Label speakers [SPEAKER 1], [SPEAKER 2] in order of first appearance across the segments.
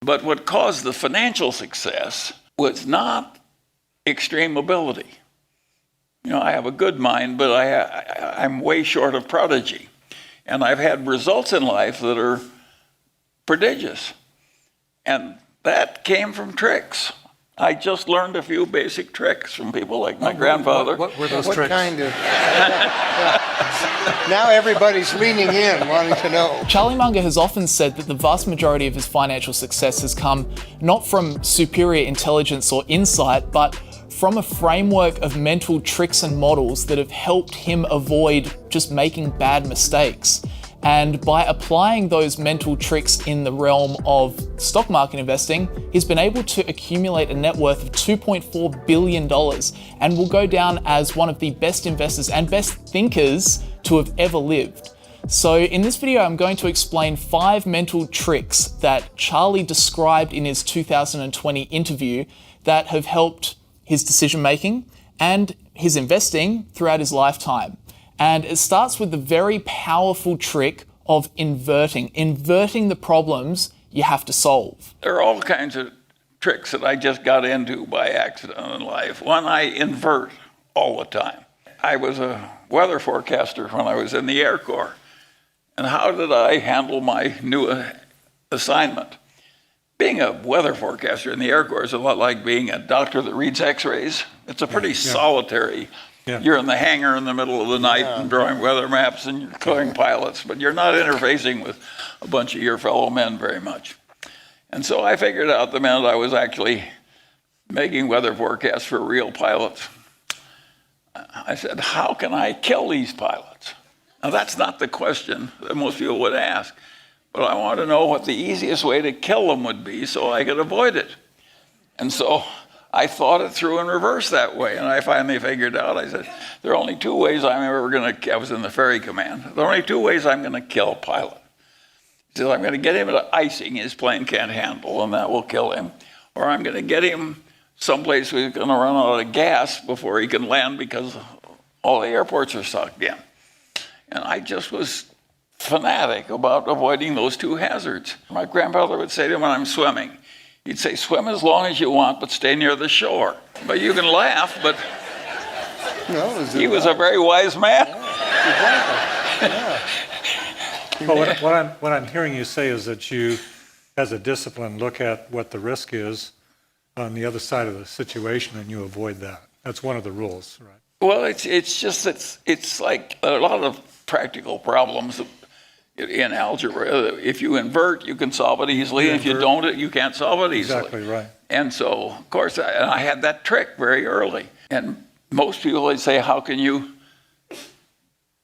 [SPEAKER 1] But what caused the financial success was not extreme ability. You know, I have a good mind, but I'm way short of prodigy. And I've had results in life that are prodigious. And that came from tricks. I just learned a few basic tricks from people like my grandfather.
[SPEAKER 2] What were those tricks?
[SPEAKER 3] What kind of... Now everybody's leaning in, wanting to know.
[SPEAKER 4] Charlie Munger has often said that the vast majority of his financial success has come not from superior intelligence or insight, but from a framework of mental tricks and models that have helped him avoid just making bad mistakes. And by applying those mental tricks in the realm of stock market investing, he's been able to accumulate a net worth of $2.4 billion and will go down as one of the best investors and best thinkers to have ever lived. So in this video, I'm going to explain 5 mental tricks that Charlie described in his 2020 interview that have helped his decision making and his investing throughout his lifetime. And it starts with the very powerful trick of inverting the problems you have to solve.
[SPEAKER 1] There are all kinds of tricks that I just got into by accident in life. One, I invert all the time. I was a weather forecaster when I was in the Air Corps. And how did I handle my new assignment? Being a weather forecaster in the Air Corps is a lot like being a doctor that reads x-rays. It's a pretty solitary. Yeah. You're in the hangar in the middle of the night and drawing weather maps and you're clearing pilots, but you're not interfacing with a bunch of your fellow men very much. And so I figured out the minute I was actually making weather forecasts for real pilots, I said, how can I kill these pilots? Now that's not the question that most people would ask, but I want to know what the easiest way to kill them would be so I could avoid it. And so I thought it through in reverse that way, and I finally figured out, I said, there are only 2 ways I'm ever going to, I was in the ferry command, there are only 2 ways I'm going to kill a pilot. He said, I'm going to get him to icing his plane can't handle, and that will kill him. Or I'm going to get him someplace where he's going to run out of gas before he can land because all the airports are sucked in. And I just was fanatic about avoiding those 2 hazards. My grandfather would say to me when I'm swimming, he'd say, swim as long as you want, but stay near the shore. But you can laugh, but no, he was a very wise man.
[SPEAKER 3] Yeah, exactly. Yeah.
[SPEAKER 2] Well, what I'm hearing you say is that you, as a discipline, look at what the risk is on the other side of the situation and you avoid that. That's one of the rules, right?
[SPEAKER 1] Well, it's just that it's like a lot of practical problems in algebra. If you invert, you can solve it easily. If you don't, you can't solve it easily.
[SPEAKER 2] Exactly right.
[SPEAKER 1] And so, of course, I had that trick very early. And most people, they say, how can you,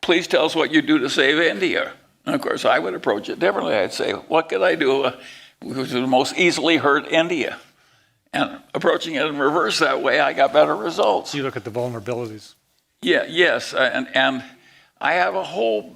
[SPEAKER 1] please tell us what you do to save India? And of course, I would approach it differently. I'd say, what could I do which would most easily hurt India? And approaching it in reverse that way, I got better results.
[SPEAKER 2] You look at the vulnerabilities.
[SPEAKER 1] Yeah, yes, and I have a whole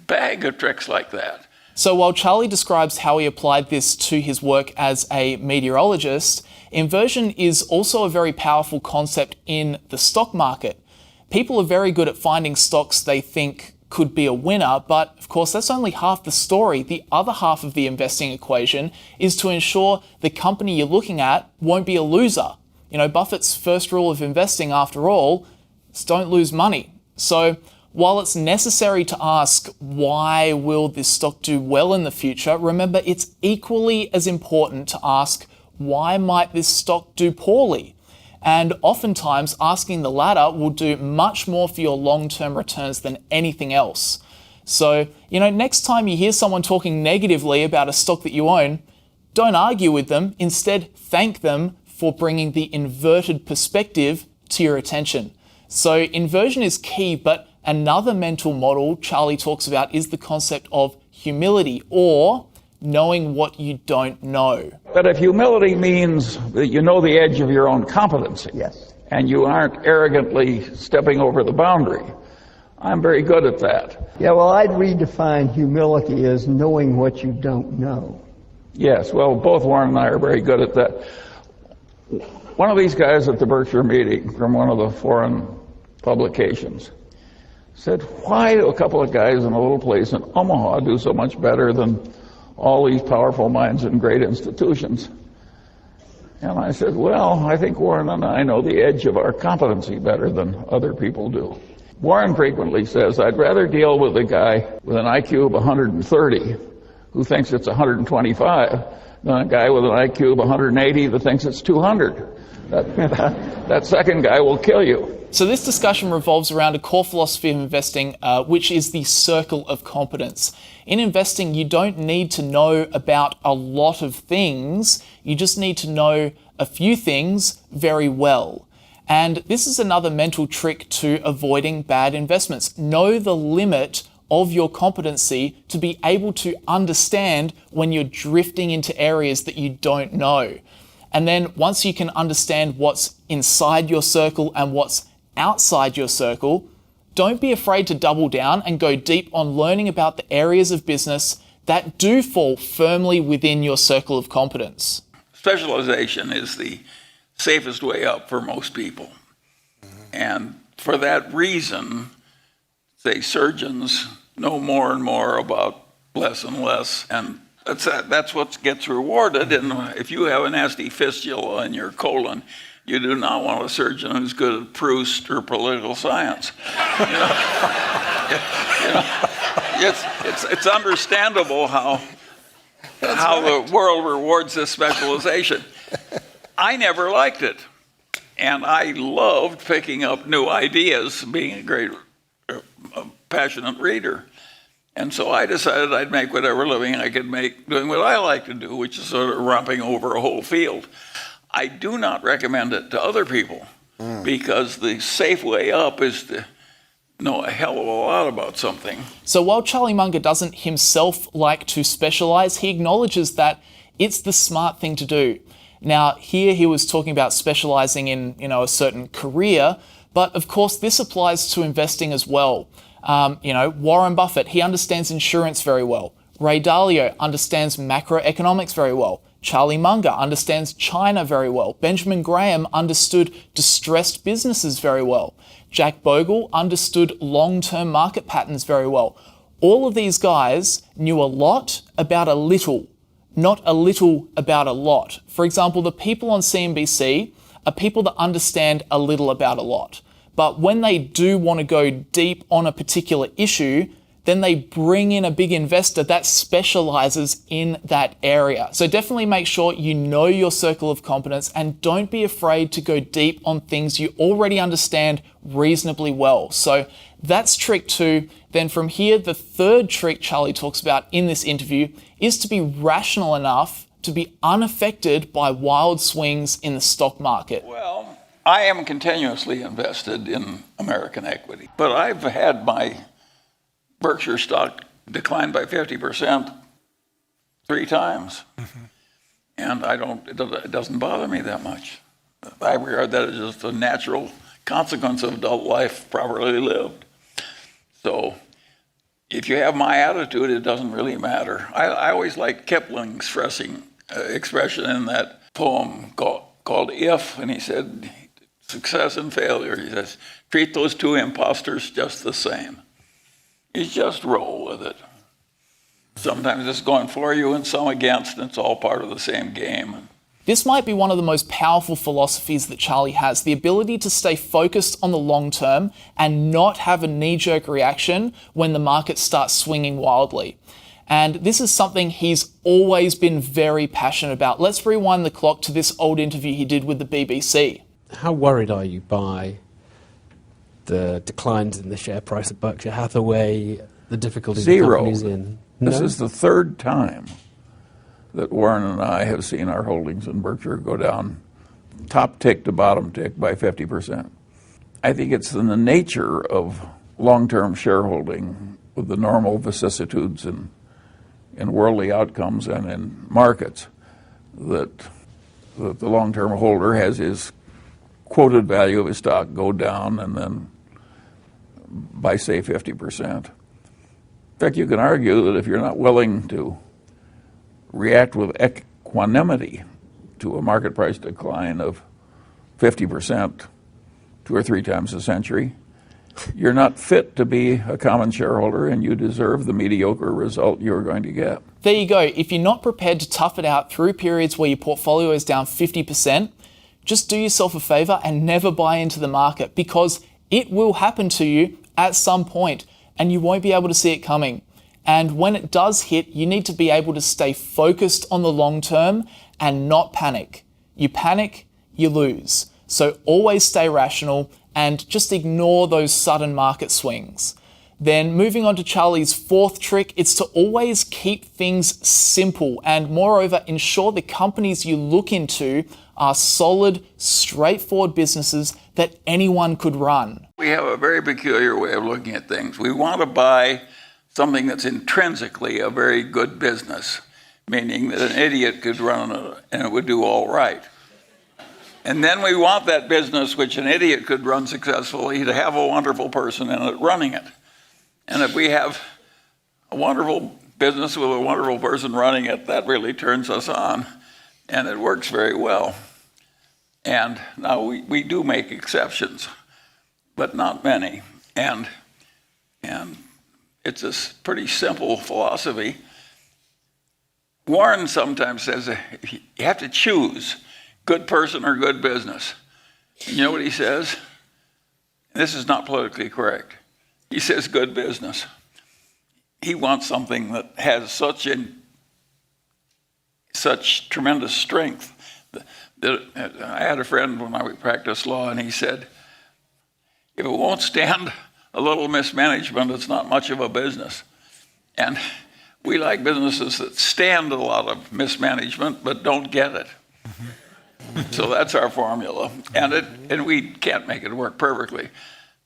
[SPEAKER 1] bag of tricks like that.
[SPEAKER 4] So while Charlie describes how he applied this to his work as a meteorologist, inversion is also a very powerful concept in the stock market. People are very good at finding stocks they think could be a winner, but of course that's only half the story. The other half of the investing equation is to ensure the company you're looking at won't be a loser. You know, Buffett's first rule of investing, after all, is don't lose money. So while it's necessary to ask why will this stock do well in the future, remember it's equally as important to ask why might this stock do poorly? And oftentimes asking the latter will do much more for your long-term returns than anything else. So, you know, next time you hear someone talking negatively about a stock that you own, don't argue with them. Instead, thank them for bringing the inverted perspective to your attention. So inversion is key, but another mental model Charlie talks about is the concept of humility, or knowing what you don't know.
[SPEAKER 1] But if humility means that you know the edge of your own competency,
[SPEAKER 3] Yes.
[SPEAKER 1] and you aren't arrogantly stepping over the boundary, I'm very good at that.
[SPEAKER 3] Yeah, well, I'd redefine humility as knowing what you don't know.
[SPEAKER 1] Yes, well, both Warren and I are very good at that. One of these guys at the Berkshire meeting from one of the foreign publications said, why do a couple of guys in a little place in Omaha do so much better than all these powerful minds and great institutions. And I said, well, I think Warren and I know the edge of our competency better than other people do. Warren frequently says, I'd rather deal with a guy with an IQ of 130 who thinks it's 125 than a guy with an IQ of 180 that thinks it's 200. That second guy will kill you.
[SPEAKER 4] So this discussion revolves around a core philosophy of investing, which is the circle of competence. In investing, you don't need to know about a lot of things. You just need to know a few things very well. And this is another mental trick to avoiding bad investments. Know the limit of your competency to be able to understand when you're drifting into areas that you don't know. And then once you can understand what's inside your circle and what's outside your circle, don't be afraid to double down and go deep on learning about the areas of business that do fall firmly within your circle of competence.
[SPEAKER 1] Specialization is the safest way up for most people. And for that reason, say surgeons know more and more about less and less, and that's what gets rewarded. And if you have a nasty fistula in your colon, you do not want a surgeon who's good at Proust or political science. It's understandable how the world rewards this specialization. I never liked it, and I loved picking up new ideas, being a great, passionate reader. And so I decided I'd make whatever living I could make doing what I like to do, which is sort of romping over a whole field. I do not recommend it to other people because the safe way up is to know a hell of a lot about something.
[SPEAKER 4] So while Charlie Munger doesn't himself like to specialize, he acknowledges that it's the smart thing to do. Now, here he was talking about specializing in, a certain career, but of course this applies to investing as well. Warren Buffett, he understands insurance very well. Ray Dalio understands macroeconomics very well. Charlie Munger understands China very well. Benjamin Graham understood distressed businesses very well. Jack Bogle understood long-term market patterns very well. All of these guys knew a lot about a little, not a little about a lot. For example, the people on CNBC are people that understand a little about a lot. But when they do want to go deep on a particular issue, then they bring in a big investor that specializes in that area. So definitely make sure you know your circle of competence and don't be afraid to go deep on things you already understand reasonably well. So that's trick 2. Then from here, the third trick Charlie talks about in this interview is to be rational enough to be unaffected by wild swings in the stock market.
[SPEAKER 1] Well, I am continuously invested in American equity, but I've had my Berkshire stock decline by 50% 3 times. And it doesn't bother me that much. I regard that as just a natural consequence of adult life properly lived. So if you have my attitude, it doesn't really matter. I always like Kipling's expression in that poem called If, and he said, success and failure, he says, treat those 2 imposters just the same. You just roll with it. Sometimes it's going for you and some against, and it's all part of the same game.
[SPEAKER 4] This might be one of the most powerful philosophies that Charlie has, the ability to stay focused on the long term and not have a knee-jerk reaction when the market starts swinging wildly. And this is something he's always been very passionate about. Let's rewind the clock to this old interview he did with the BBC.
[SPEAKER 5] How worried are you by the declines in the share price of Berkshire Hathaway, the difficulties the company's in?
[SPEAKER 1] This is the 3rd time that Warren and I have seen our holdings in Berkshire go down top tick to bottom tick by 50%. I think it's in the nature of long-term shareholding with the normal vicissitudes in worldly outcomes and in markets that the long-term holder has his quoted value of his stock go down and then by, say, 50%. In fact, you can argue that if you're not willing to react with equanimity to a market price decline of 50% 2 or 3 times a century, you're not fit to be a common shareholder, and you deserve the mediocre result you're going to get.
[SPEAKER 4] There you go. If you're not prepared to tough it out through periods where your portfolio is down 50%, just do yourself a favor and never buy into the market, because it will happen to you at some point and you won't be able to see it coming. And when it does hit, you need to be able to stay focused on the long term and not panic. You panic, you lose. So always stay rational and just ignore those sudden market swings. Then moving on to Charlie's fourth trick, it's to always keep things simple and moreover ensure the companies you look into are solid, straightforward businesses that anyone could run.
[SPEAKER 1] We have a very peculiar way of looking at things. We want to buy something that's intrinsically a very good business, meaning that an idiot could run it and it would do all right. And then we want that business, which an idiot could run successfully, to have a wonderful person in it running it. And if we have a wonderful business with a wonderful person running it, that really turns us on, and it works very well. And now we do make exceptions, but not many. And it's a pretty simple philosophy. Warren sometimes says you have to choose good person or good business. You know what he says? This is not politically correct. He says good business. He wants something that has such tremendous strength. I had a friend when I practiced law, and he said, if it won't stand a little mismanagement, it's not much of a business. And we like businesses that stand a lot of mismanagement but don't get it. So that's our formula. And we can't make it work perfectly,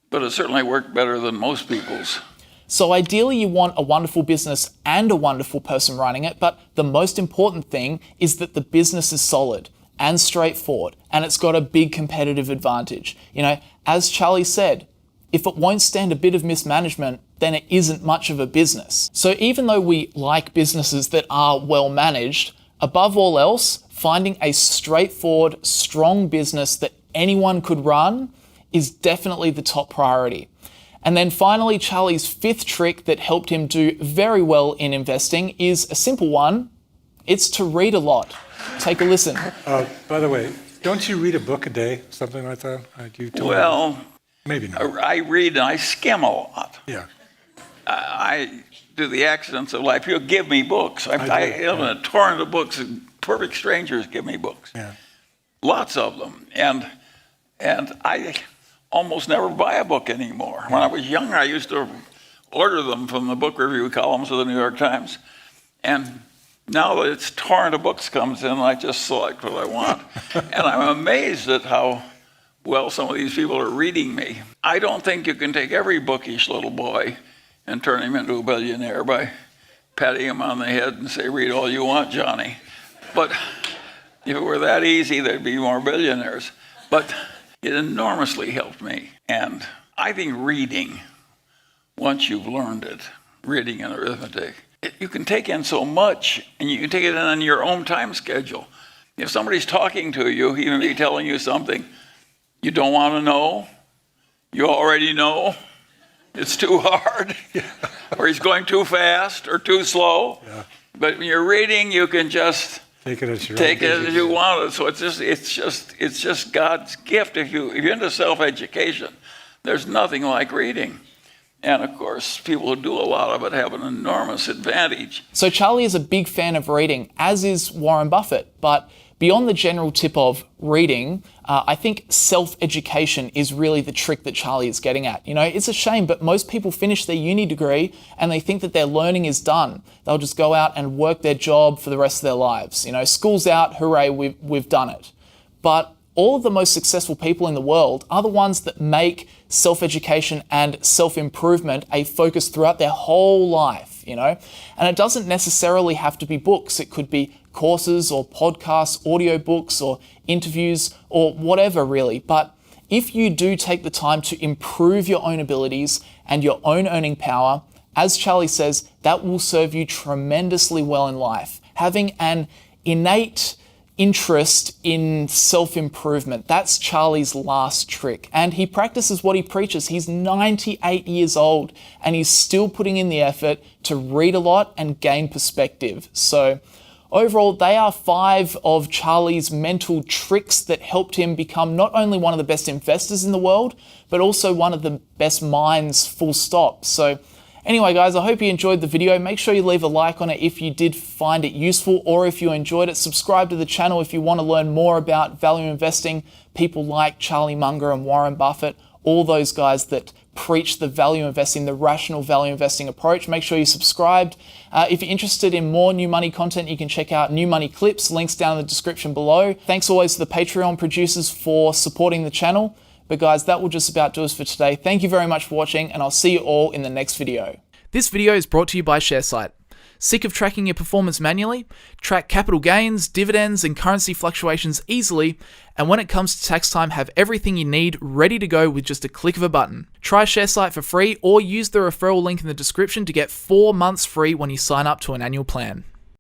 [SPEAKER 1] but it certainly worked better than most people's.
[SPEAKER 4] So ideally you want a wonderful business and a wonderful person running it, but the most important thing is that the business is solid and straightforward and it's got a big competitive advantage. You know, as Charlie said, if it won't stand a bit of mismanagement, then it isn't much of a business. So even though we like businesses that are well managed, above all else, finding a straightforward, strong business that anyone could run is definitely the top priority. And then finally, Charlie's fifth trick that helped him do very well in investing is a simple one. It's to read a lot. Take a listen.
[SPEAKER 2] By the way, don't you read a book a day, something like that? You told me.
[SPEAKER 1] Well,
[SPEAKER 2] Maybe not.
[SPEAKER 1] I read and I skim a lot.
[SPEAKER 2] Yeah.
[SPEAKER 1] I do the accidents of life. People give me books. I am in a torrent of books, and perfect strangers give me books.
[SPEAKER 2] Yeah.
[SPEAKER 1] Lots of them. And I almost never buy a book anymore. When I was young, I used to order them from the book review columns of the New York Times. And now that it's torrent of books comes in, I just select what I want. And I'm amazed at how well some of these people are reading me. I don't think you can take every bookish little boy and turn him into a billionaire by patting him on the head and say, read all you want, Johnny. But if it were that easy, there'd be more billionaires. But it enormously helped me. And I think reading, once you've learned it, reading and arithmetic, you can take in so much, and you can take it in on your own time schedule. If somebody's talking to you, he may be telling you something you don't want to know, you already know, it's too hard, or he's going too fast or too slow. Yeah. But when you're reading, you can just take it as you want it. So it's just God's gift. If you're into self-education, there's nothing like reading. And of course, people who do a lot of it have an enormous advantage.
[SPEAKER 4] So Charlie is a big fan of reading, as is Warren Buffett. But beyond the general tip of reading, I think self-education is really the trick that Charlie is getting at. You know, it's a shame, but most people finish their uni degree and they think that their learning is done. They'll just go out and work their job for the rest of their lives. You know, school's out, hooray, we've done it. But all of the most successful people in the world are the ones that make self-education and self-improvement a focus throughout their whole life, you know? And it doesn't necessarily have to be books. It could be courses or podcasts, audiobooks or interviews or whatever really. But if you do take the time to improve your own abilities and your own earning power, as Charlie says, that will serve you tremendously well in life. Having an innate interest in self-improvement. That's Charlie's last trick. And he practices what he preaches. He's 98 years old and he's still putting in the effort to read a lot and gain perspective. So overall, they are 5 of Charlie's mental tricks that helped him become not only one of the best investors in the world, but also one of the best minds, full stop. So anyway, guys, I hope you enjoyed the video. Make sure you leave a like on it if you did find it useful, or if you enjoyed it, subscribe to the channel if you want to learn more about value investing. People like Charlie Munger and Warren Buffett, all those guys that preach the value investing, the rational value investing approach. Make sure you're subscribed. If you're interested in more new money content, you can check out New Money Clips, links down in the description below. Thanks always to the Patreon producers for supporting the channel. But guys, that will just about do us for today. Thank you very much for watching, and I'll see you all in the next video. This video is brought to you by ShareSite. Sick of tracking your performance manually? Track capital gains, dividends, and currency fluctuations easily, and when it comes to tax time, have everything you need ready to go with just a click of a button. Try ShareSite for free, or use the referral link in the description to get 4 months free when you sign up to an annual plan.